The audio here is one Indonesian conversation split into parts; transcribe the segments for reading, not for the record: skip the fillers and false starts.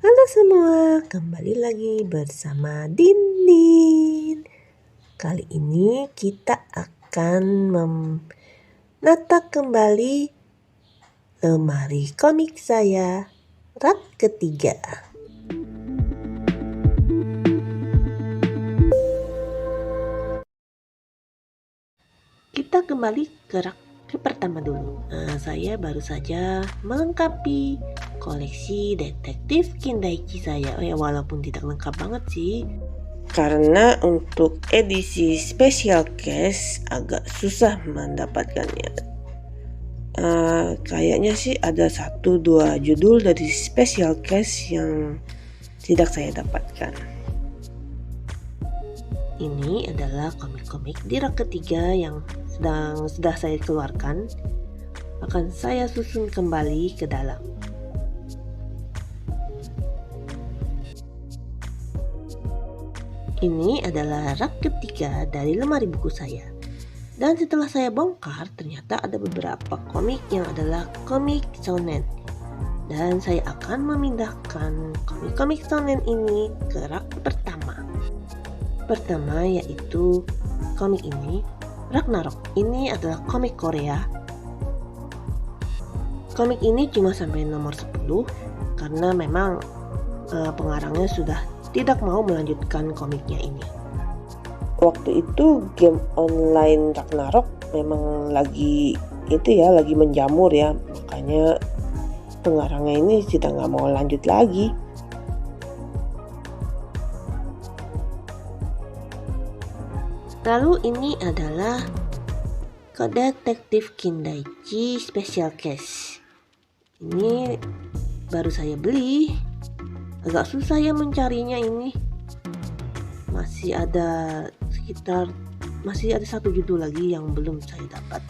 Halo semua, kembali lagi bersama Dindin. Kali ini kita akan menata kembali lemari komik saya, rak ketiga. Kita kembali ke rak pertama dulu. Saya baru saja melengkapi koleksi detektif Kindaichi saya. Walaupun tidak lengkap banget sih, karena untuk edisi special case agak susah mendapatkannya. Kayaknya sih ada 1-2 judul dari special case yang tidak saya dapatkan. Ini adalah komik-komik di rak ketiga yang sudah saya keluarkan. Akan saya susun kembali ke dalam. Ini adalah rak ketiga dari lemari buku saya. Dan setelah saya bongkar, ternyata ada beberapa komik yang adalah komik shonen. Dan saya akan memindahkan komik-komik shonen ini ke rak pertama. Pertama yaitu komik ini, Ragnarok. Ini adalah komik Korea. Komik ini cuma sampai nomor 10 karena memang pengarangnya sudah tidak mau melanjutkan komiknya ini. Waktu itu game online Ragnarok memang lagi menjamur ya, makanya pengarangnya ini sudah nggak mau lanjut lagi. Lalu ini adalah Detektif Kindaichi Special Case. Ini baru saya beli, agak susah ya mencarinya ini. Masih ada 1 judul lagi yang belum saya dapat.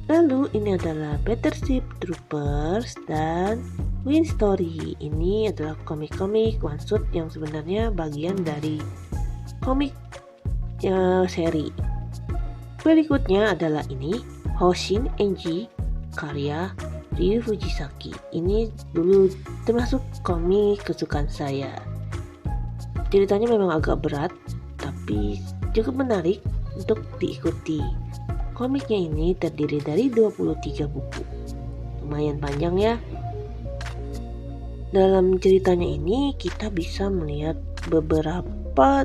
Lalu ini adalah Battleship Troopers dan Win Story. Ini adalah komik-komik one shot yang sebenarnya bagian dari komik seri. Berikutnya adalah ini Hoshin Enji karya Ryu Fujisaki. Ini dulu termasuk komik kesukaan saya. Ceritanya memang agak berat, tapi cukup menarik untuk diikuti. Komiknya ini terdiri dari 23 buku. Lumayan panjang ya. Dalam ceritanya ini kita bisa melihat beberapa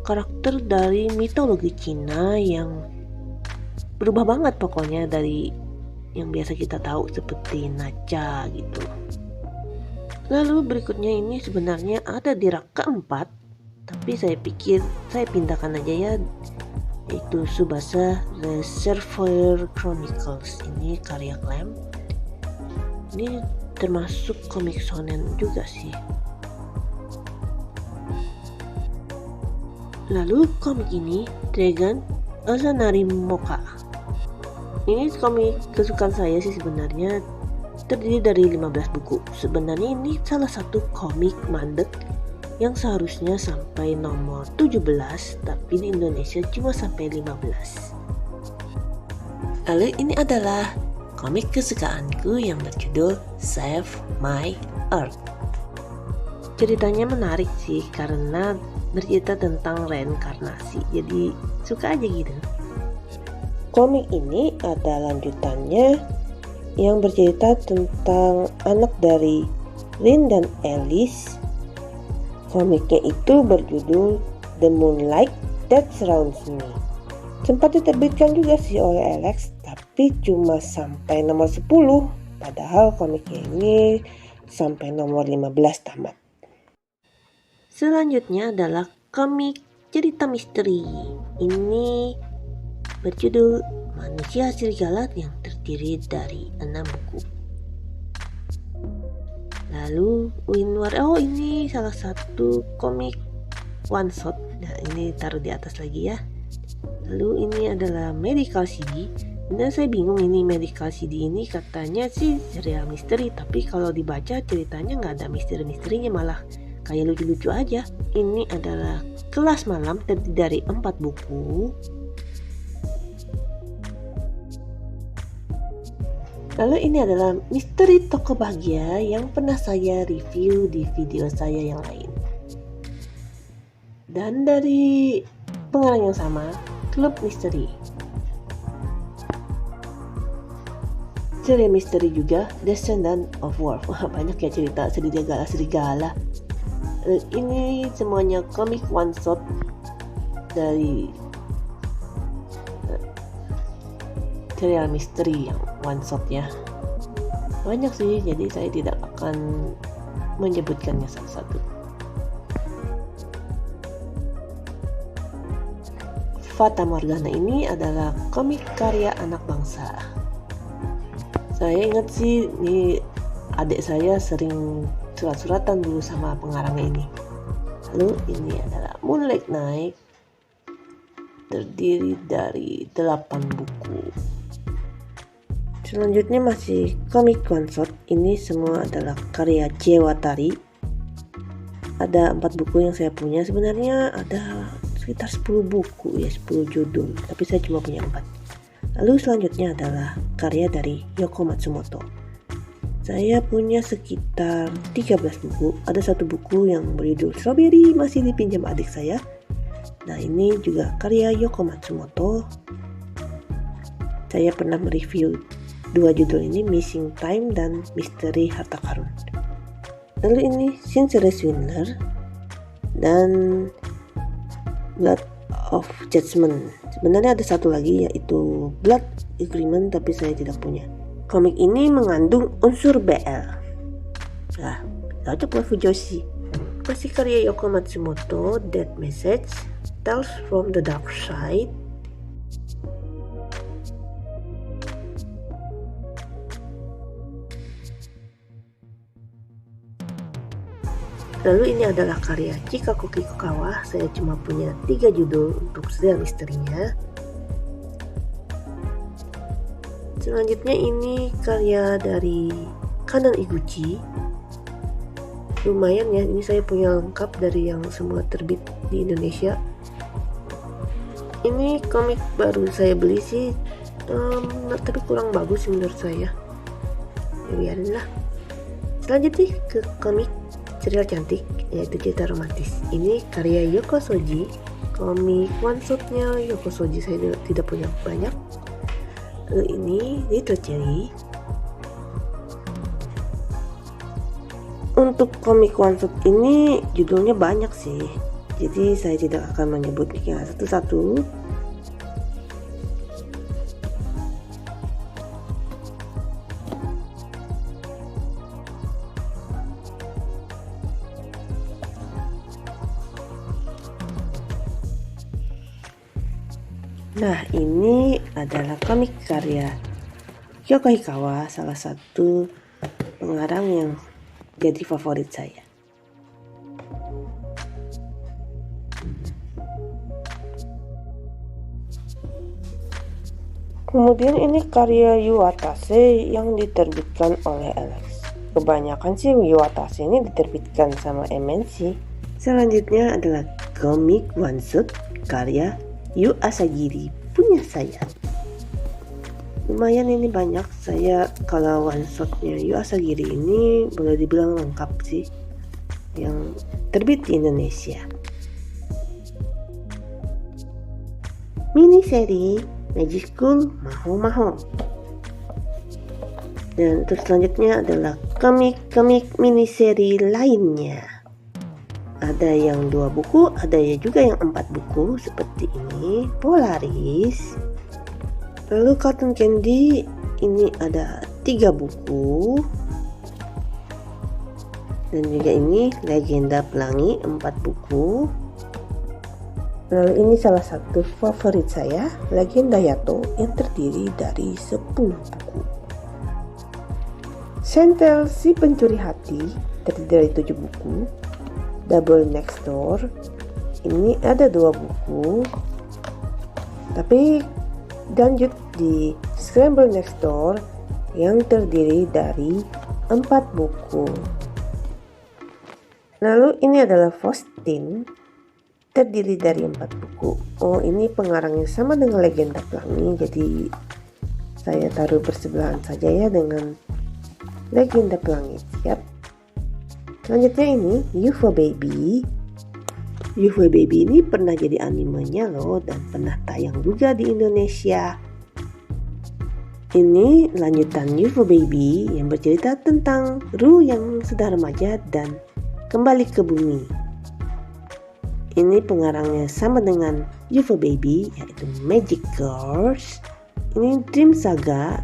karakter dari mitologi Cina yang berubah banget pokoknya dari yang biasa kita tahu seperti Nacha gitu. Lalu berikutnya ini sebenarnya ada di rak keempat, tapi saya pikir saya pindahkan aja ya, yaitu Tsubasa Reservoir Chronicles. Ini karya Clamp. Ini termasuk komik shonen juga sih. Lalu komik ini Dragon Ozanari Mocha. Ini komik kesukaan saya sih sebenarnya, terdiri dari 15 buku. Sebenarnya ini salah satu komik mandek yang seharusnya sampai nomor 17, tapi di Indonesia cuma sampai 15. Lalu ini adalah komik kesukaanku yang berjudul Save My Earth. Ceritanya menarik sih karena bercerita tentang reinkarnasi, jadi suka aja gitu. Komik ini ada lanjutannya yang bercerita tentang anak dari Rin dan Alice. Komiknya itu berjudul The Moonlight That Surrounds Me. Sempat diterbitkan juga sih oleh Alex, tapi cuma sampai nomor 10, padahal komiknya ini sampai nomor 15 tamat. Selanjutnya adalah komik cerita misteri. Ini berjudul Manusia Serigala yang terdiri dari 6 buku. Lalu Winward, ini salah satu komik one shot. Nah, ini taruh di atas lagi ya. Lalu ini adalah Medical CD. Dan saya bingung, ini Medical CD ini katanya sih serial misteri, tapi kalau dibaca ceritanya nggak ada misteri-misterinya, malah kayak lucu-lucu aja. Ini adalah Kelas Malam, terdiri dari 4 buku. Lalu ini adalah misteri toko bahagia yang pernah saya review di video saya yang lain. Dan dari pengarang yang sama, Klub Misteri. Cerita misteri juga, Descendant of Wolf. Wah, banyak ya cerita serigala. Ini semuanya komik one shot dari serial misteri yang one shot ya. Banyak sih, jadi saya tidak akan menyebutkannya satu-satu. Fata Morgana ini adalah komik karya anak bangsa. Saya ingat sih, ini adik saya sering surat-suratan dulu sama pengarangnya ini. Lalu ini adalah Moonlight Night, terdiri dari 8 buku. Selanjutnya masih komik one shot. Ini semua adalah karya C. Watari. Ada 4 buku yang saya punya. Sebenarnya ada sekitar 10 buku ya, 10 judul, tapi saya cuma punya 4. Lalu selanjutnya adalah karya dari Yoko Matsumoto. Saya punya sekitar 13 buku. Ada 1 buku yang berjudul Strawberry, masih dipinjam adik saya. Nah, ini juga karya Yoko Matsumoto. Saya pernah mereview 2 judul ini, Missing Time dan Misteri Harta Karun. Lalu ini Sincere Swindler dan Blood of Judgment. Sebenarnya ada 1 lagi, yaitu Blood Agreement, tapi saya tidak punya. Komik ini mengandung unsur BL. Nah, cocok buat Fujoshi. Masih karya Yoko Matsumoto, Dead Message, Tales from the Dark Side, lalu ini adalah karya Chikako Kikukawa. Saya cuma punya 3 judul untuk serial misterinya. Selanjutnya ini karya dari Kanan Iguchi. Lumayan ya, ini saya punya lengkap dari yang semua terbit di Indonesia. Ini komik baru saya beli sih, tapi kurang bagus menurut saya. Ya biarin lah. Selanjutnya ke komik serial cantik, yaitu cerita romantis. Ini karya Yoko Soji. Komik one shotnya Yoko Soji saya tidak punya banyak. Ini Little Cherry. Untuk komik one shot ini judulnya banyak sih, jadi saya tidak akan menyebutnya satu-satu. Nah, ini adalah komik karya Yoko Hikawa, salah satu pengarang yang jadi favorit saya. Kemudian ini karya Yuwatase yang diterbitkan oleh Alex. Kebanyakan sih Yuwatase ini diterbitkan sama MNC. Selanjutnya adalah komik one shot karya Yu Asagiri, punya saya. Lumayan ini banyak. Saya kalau one shotnya Yu Asagiri ini boleh dibilang lengkap sih, yang terbit di Indonesia. Mini seri Magic School Maho. Dan terus selanjutnya adalah komik mini seri lainnya. Ada yang 2 buku, ada juga yang 4 buku seperti ini, Polaris. Lalu Cotton Candy ini ada 3 buku. Dan juga ini Legenda Pelangi 4 buku. Lalu ini salah satu favorit saya, Legenda Yato, yang terdiri dari 10 buku. Sentel Si Pencuri Hati terdiri dari 7 buku. Double Next Door ini ada 2 buku, tapi lanjut di Scramble Next Door yang terdiri dari 4 buku. Lalu ini adalah Faustin, terdiri dari 4 buku. Oh, ini pengarangnya sama dengan Legenda Pelangi, jadi saya taruh bersebelahan saja ya dengan Legenda Pelangi. Siap. Selanjutnya ini UFO Baby. UFO Baby ini pernah jadi animenya loh dan pernah tayang juga di Indonesia. Ini lanjutan UFO Baby yang bercerita tentang Ru yang sudah remaja dan kembali ke bumi. Ini pengarangnya sama dengan UFO Baby, yaitu Magic Girls. Ini Dream Saga,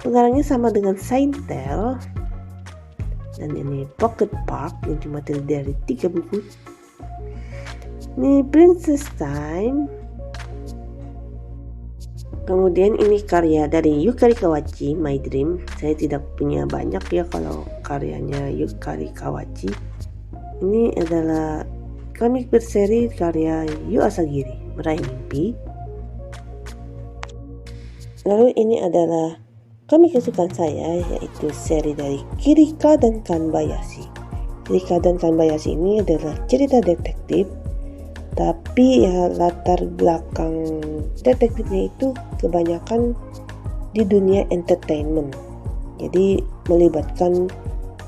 pengarangnya sama dengan Saintel. Dan ini Pocket Park yang cuma terdiri dari 3 buku. Ini Princess Time. Kemudian ini karya dari Yukari Kawachi, My Dream. Saya tidak punya banyak ya kalau karyanya Yukari Kawachi. Ini adalah komik berseri karya Yu Asagiri, Meraih Mimpi. Lalu ini adalah komik kesukaan saya, yaitu seri dari Kirika dan Kanbayashi. Kirika dan Kanbayashi ini adalah cerita detektif, tapi ya latar belakang detektifnya itu kebanyakan di dunia entertainment. Jadi melibatkan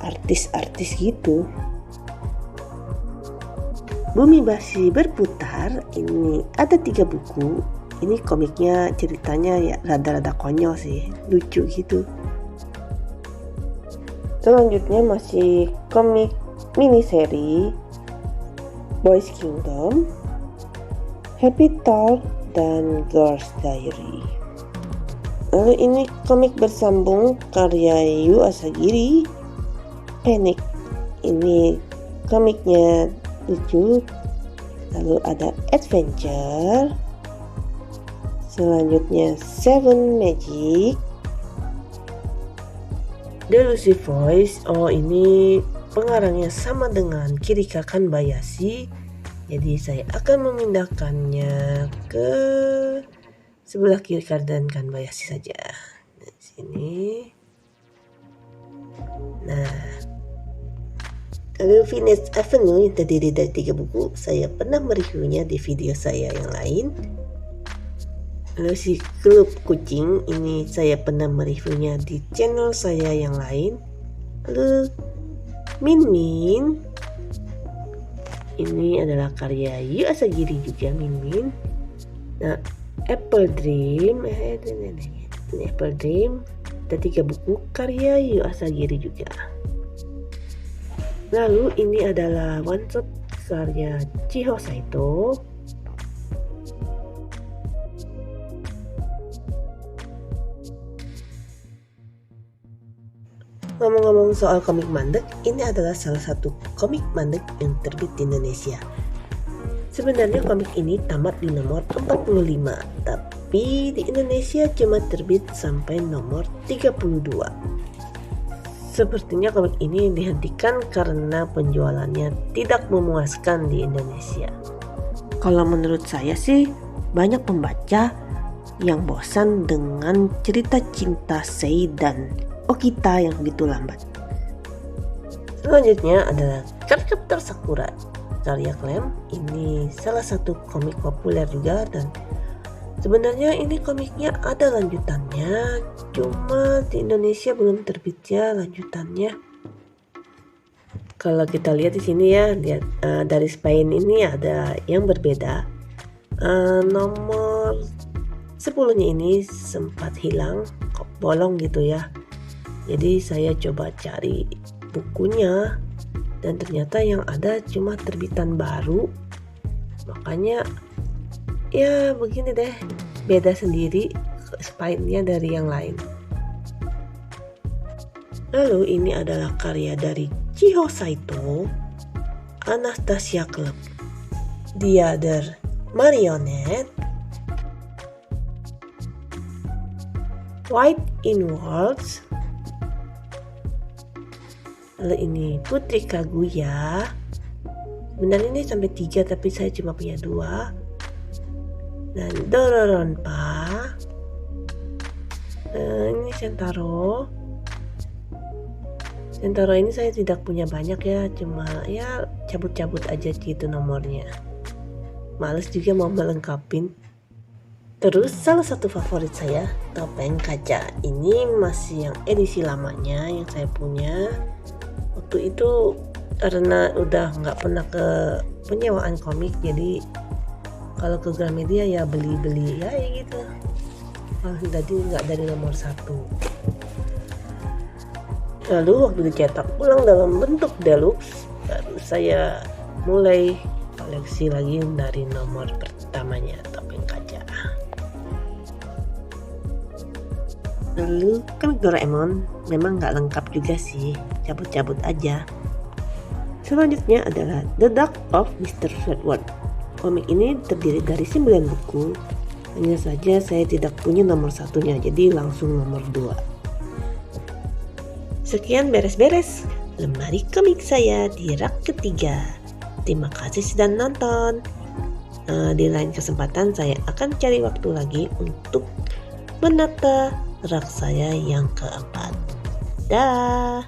artis-artis gitu. Bumi Masih Berputar ini ada 3 buku. Ini komiknya ceritanya ya rada-rada konyol sih, lucu gitu. Selanjutnya masih komik miniseri Boys Kingdom, Happy Talk, dan Girls Diary. Lalu ini komik bersambung karya Yu Asagiri, Panic. Ini komiknya lucu. Lalu ada Adventure. Selanjutnya Seven Magic, The Lucy Voice. Oh, ini pengarangnya sama dengan Kirika Kanbayashi. Jadi saya akan memindahkannya ke sebelah Kirika dan Kanbayashi saja. Di sini. Nah, lalu Venus Avenue yang terdiri dari 3 buku. Saya pernah mereviewnya di video saya yang lain. Lalu si Klub Kucing ini saya pernah mereviewnya di channel saya yang lain. Lalu Min Min, ini adalah karya Yu Asagiri juga, Min Min. Nah, Apple Dream, ini Apple Dream, ada 3 buku karya Yu Asagiri juga. Lalu ini adalah one shot karya Chiho Saito. Ngomong-ngomong soal komik mandek, ini adalah salah satu komik mandek yang terbit di Indonesia. Sebenarnya komik ini tamat di nomor 45, tapi di Indonesia cuma terbit sampai nomor 32. Sepertinya komik ini dihentikan karena penjualannya tidak memuaskan di Indonesia. Kalau menurut saya sih, banyak pembaca yang bosan dengan cerita cinta Sei dan Okita yang begitu lambat. Selanjutnya adalah Cardcaptor Sakura karya Clamp. Ini salah satu komik populer juga dan sebenarnya ini komiknya ada lanjutannya, cuma di Indonesia belum terbitnya lanjutannya. Kalau kita lihat di sini ya, lihat dari spine ini ada yang berbeda. Nomor 10-nya ini sempat hilang, kok bolong gitu ya. Jadi saya coba cari bukunya dan ternyata yang ada cuma terbitan baru. Makanya ya begini deh, beda sendiri spine-nya dari yang lain. Lalu ini adalah karya dari Chiho Saito, Anastasia Club, The Other Marionette, White Inwards. Lalu ini Putri Kaguya. Sebenarnya ini sampai 3 tapi saya cuma punya 2. Dan Dororonpa. Ini Sentaro. Sentaro ini saya tidak punya banyak ya, cuma ya cabut-cabut aja gitu nomornya. Males juga mau melengkapin. Terus salah satu favorit saya, topeng kaca. Ini masih yang edisi lamanya yang saya punya. Waktu itu karena udah nggak pernah ke penyewaan komik, jadi kalau ke Gramedia ya beli-beli ya gitu. Jadi nggak dari nomor 1. Lalu waktu dicetak ulang dalam bentuk deluxe, baru saya mulai koleksi lagi dari nomor pertamanya, topeng kaca. Lalu kan Doraemon memang nggak lengkap juga sih, cabut-cabut aja. Selanjutnya adalah The Dark of Mr. Squidward. Komik ini terdiri dari 9 buku. Hanya saja saya tidak punya nomor 1-nya, jadi langsung nomor 2. Sekian beres-beres lemari komik saya di rak ketiga. Terima kasih sudah nonton. Di lain kesempatan saya akan cari waktu lagi untuk menata rak saya yang keempat. Dah.